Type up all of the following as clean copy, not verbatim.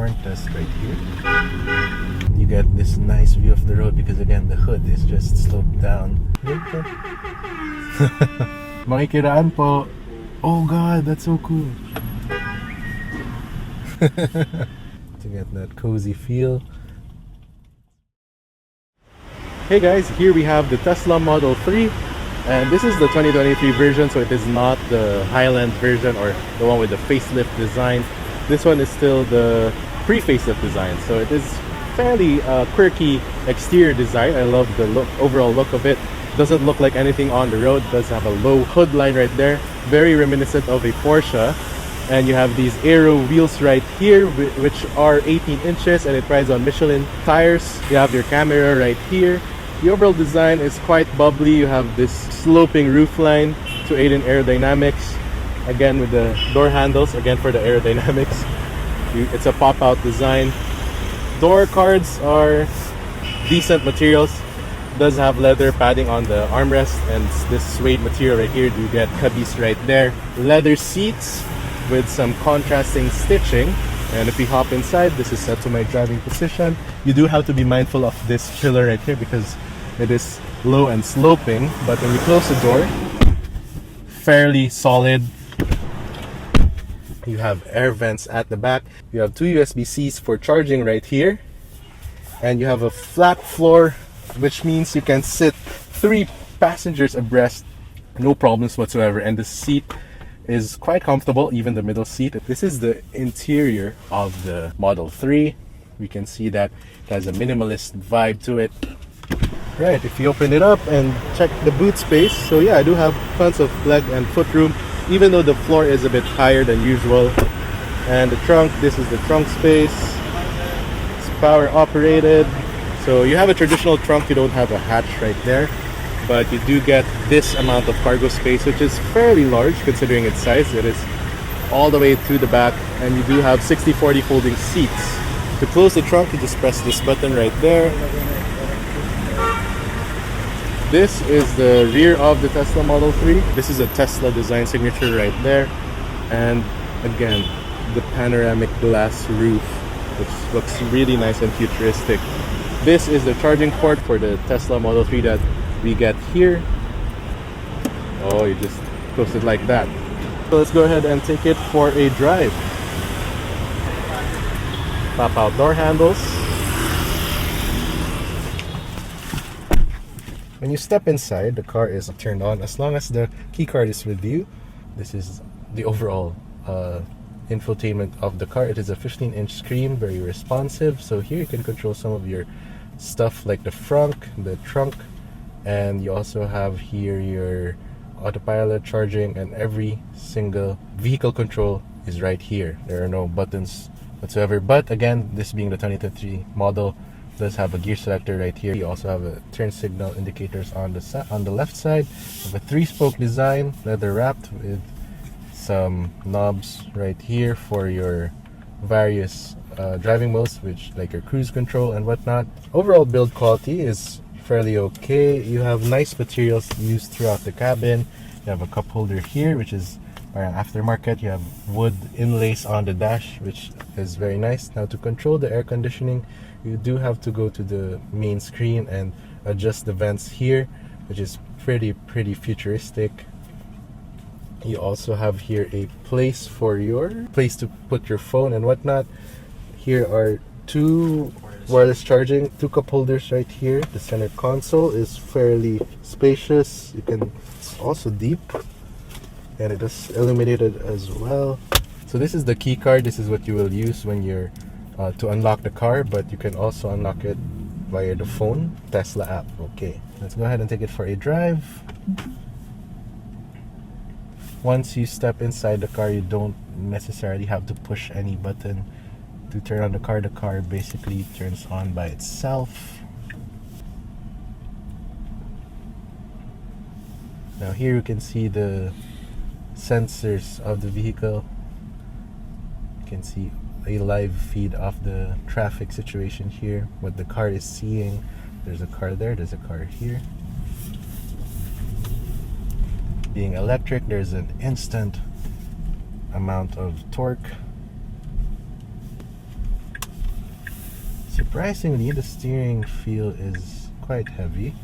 horn test right here. You get this nice view of the road because again the hood is just sloped down. Makikiraan po. Oh god, that's so cool. To get that cozy feel. Hey guys, here we have the Tesla Model 3, and this is the 2023 version, so it is not the Highland version or the one with the facelift design. This one is still the pre-facelift design, so it is fairly quirky exterior design. I love the overall look of it. Doesn't look like anything on the road. Does have a low hood line right there, very reminiscent of a Porsche. And you have these aero wheels right here, which are 18 inches, and it rides on Michelin tires. You have your camera right here. The overall design is quite bubbly. You have this sloping roofline to aid in aerodynamics. Again with the door handles, again for the aerodynamics. It's a pop-out design. Door cards are decent materials. Does have leather padding on the armrest, and this suede material right here. You get cubbies right there. Leather seats with some contrasting stitching, and if we hop inside, this is set to my driving position. You do have to be mindful of this pillar right here because it is low and sloping, but when you close the door, fairly solid. You have air vents at the back. You have two USB-Cs for charging right here, and you have a flat floor, which means you can sit 3 passengers abreast, no problems whatsoever, and the seat is quite comfortable, even the middle seat. This is the interior of the Model 3. We can see that it has a minimalist vibe to it. Right, if you open it up and check the boot space, so yeah, I do have tons of leg and foot room, even though the floor is a bit higher than usual. And the trunk, this is the trunk space. It's power operated. So you have a traditional trunk, you don't have a hatch right there, but you do get this amount of cargo space, which is fairly large considering its size. It is all the way to the back, and you do have 60/40 folding seats. To close the trunk, you just press this button right there. This is the rear of the Tesla Model 3. This is a Tesla design signature right there, and again the panoramic glass roof, which looks really nice and futuristic. This is the charging port for the Tesla Model 3 that we get here. Oh, you just close it like that. So let's go ahead and take it for a drive. Pop out door handles. When you step inside, the car is turned on as long as the key card is with you. This is the overall infotainment of the car. It is a 15-inch screen, very responsive. So here you can control some of your stuff like the front, the trunk, and you also have here your autopilot, charging, and every single vehicle control is right here. There are no buttons whatsoever, but again, this being the 2023 model, does have a gear selector right here. You also have a turn signal indicators on the left side. You have a 3-spoke design, leather wrapped, with some knobs right here for your various driving modes, which like your cruise control and whatnot. Overall build quality is fairly okay. You have nice materials used throughout the cabin. You have a cup holder here, which is aftermarket. You have wood inlays on the dash, which is very nice. Now to control the air conditioning, you do have to go to the main screen and adjust the vents here, which is pretty futuristic. You also have here a place to put your phone and whatnot. Here are 2 wireless charging, 2 cup holders right here. The center console is fairly spacious. It's also deep, and it is illuminated as well. So this is the key card. This is what you will use when you're to unlock the car, but you can also unlock it via the phone Tesla app. Okay, let's go ahead and take it for a drive. Once you step inside the car, you don't necessarily have to push any button to turn on the car. The car basically turns on by itself. Now here you can see the sensors of the vehicle. You can see a live feed of the traffic situation here, what the car is seeing. There's a car there, there's a car here. Being electric, there's an instant amount of torque. Surprisingly, the steering feel is quite heavy.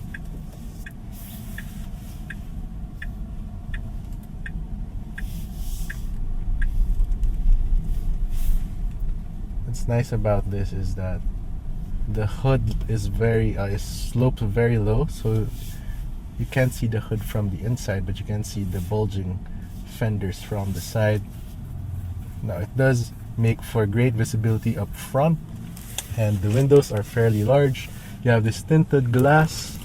What's nice about this is that the hood is is sloped very low, so you can't see the hood from the inside, but you can see the bulging fenders from the side. Now it does make for great visibility up front, and the windows are fairly large. You have this tinted glass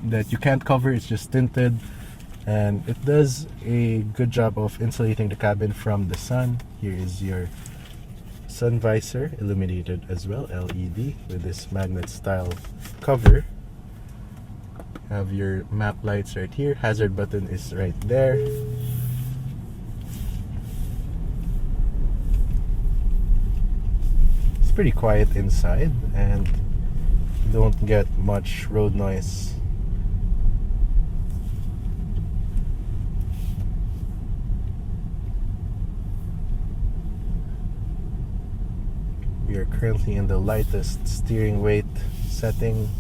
that you can't cover, it's just tinted, and it does a good job of insulating the cabin from the sun. Here is your sun visor, illuminated as well, LED, with this magnet style cover. Have your map lights right here, hazard button is right there. It's pretty quiet inside and you don't get much road noise. We are currently in the lightest steering weight setting.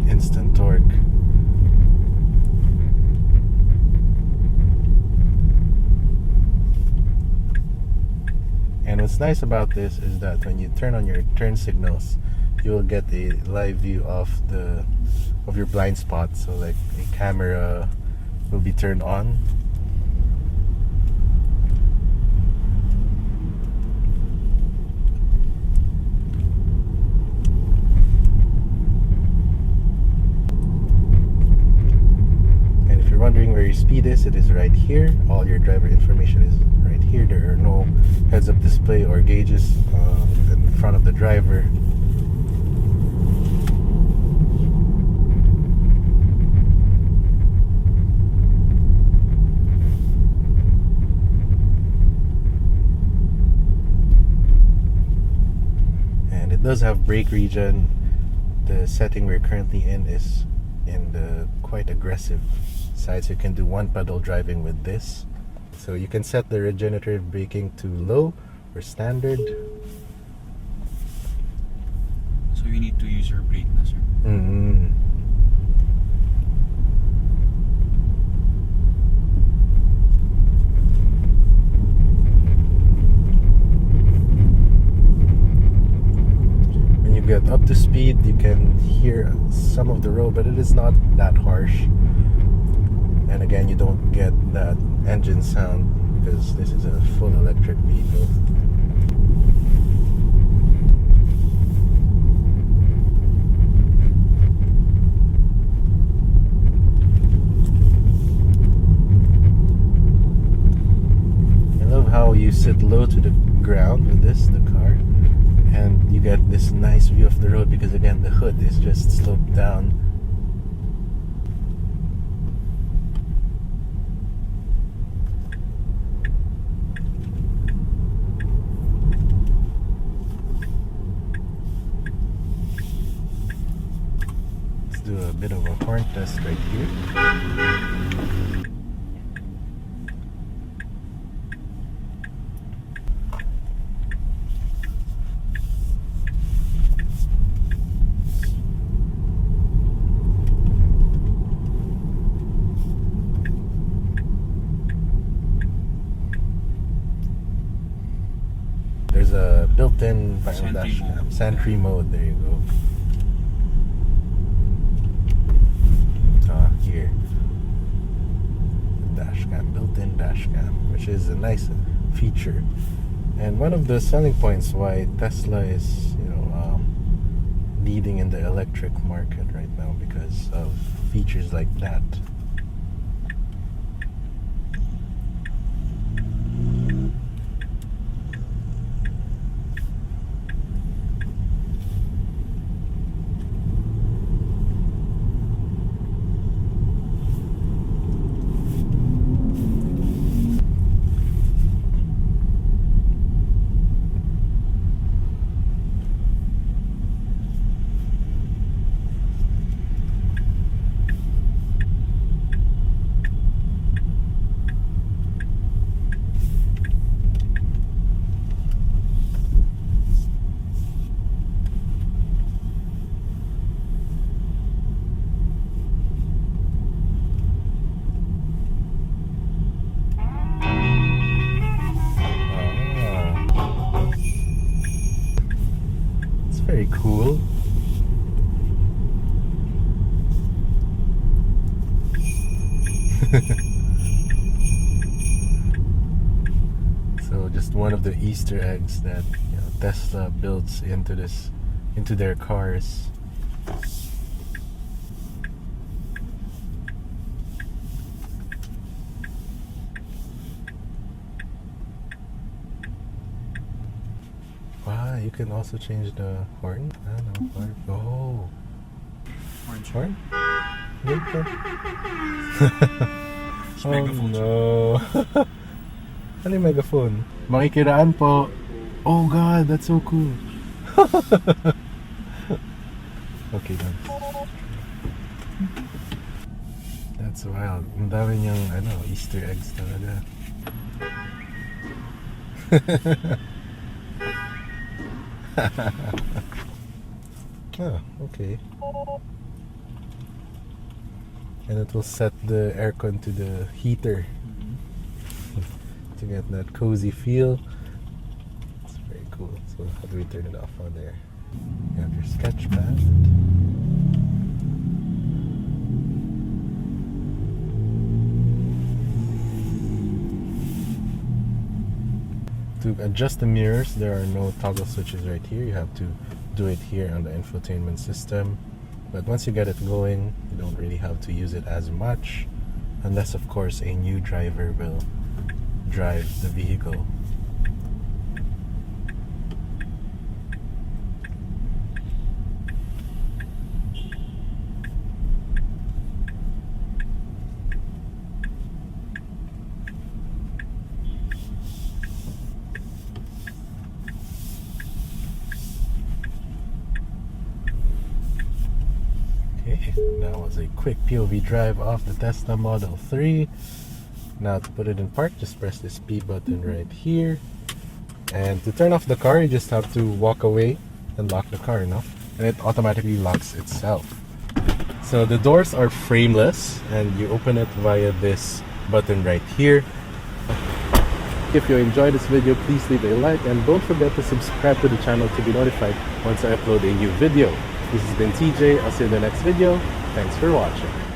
Instant torque. And what's nice about this is that when you turn on your turn signals, you will get a live view of your blind spot. So like a camera will be turned on. And if you're wondering where your speed is, it is right here. All your driver information is right here. There are no heads-up display or gauges in front of the driver. And it does have brake regen. The setting we're currently in is in the quite aggressive side, so you can do one pedal driving with this. So you can set the regenerative braking to low or standard. So you need to use your brake na, sir. When you get up to speed, you can hear some of the road, but it is not that harsh. And again, you don't get that engine sound because this is a full electric vehicle. I love how you sit low to the ground with the car, and you get this nice view of the road because again, the hood is just sloped down. Do a bit of a horn test right here. There's a built-in dash cam, Sentry mode. There you go. Here, dash cam, built-in dash cam, which is a nice feature, and one of the selling points why Tesla is, leading in the electric market right now, because of features like that. very cool. So just one of the Easter eggs that Tesla builds into their cars. Wow, you can also change the horn. I don't know. Horn. Oh, horn. It's megaphone, sir. No. Ano yung megaphone? Makikiraan po. Oh God, that's so cool. Okay, done. That's wild. Ang dami niyang Easter eggs talaga. Oh, okay. And it will set the aircon to the heater to get that cozy feel. It's very cool. So how do we turn it off on there? You have your sketch pad. To adjust the mirrors, there are no toggle switches right here. You have to do it here on the infotainment system. But once you get it going, you don't really have to use it as much, unless of course a new driver will drive the vehicle. That was a quick POV drive off the Tesla Model 3. Now to put it in park, just press this P button right here. And to turn off the car, you just have to walk away and lock the car, and it automatically locks itself. So the doors are frameless, and you open it via this button right here. If you enjoyed this video, please leave a like, and don't forget to subscribe to the channel to be notified once I upload a new video. This has been TJ. I'll see you in the next video. Thanks for watching.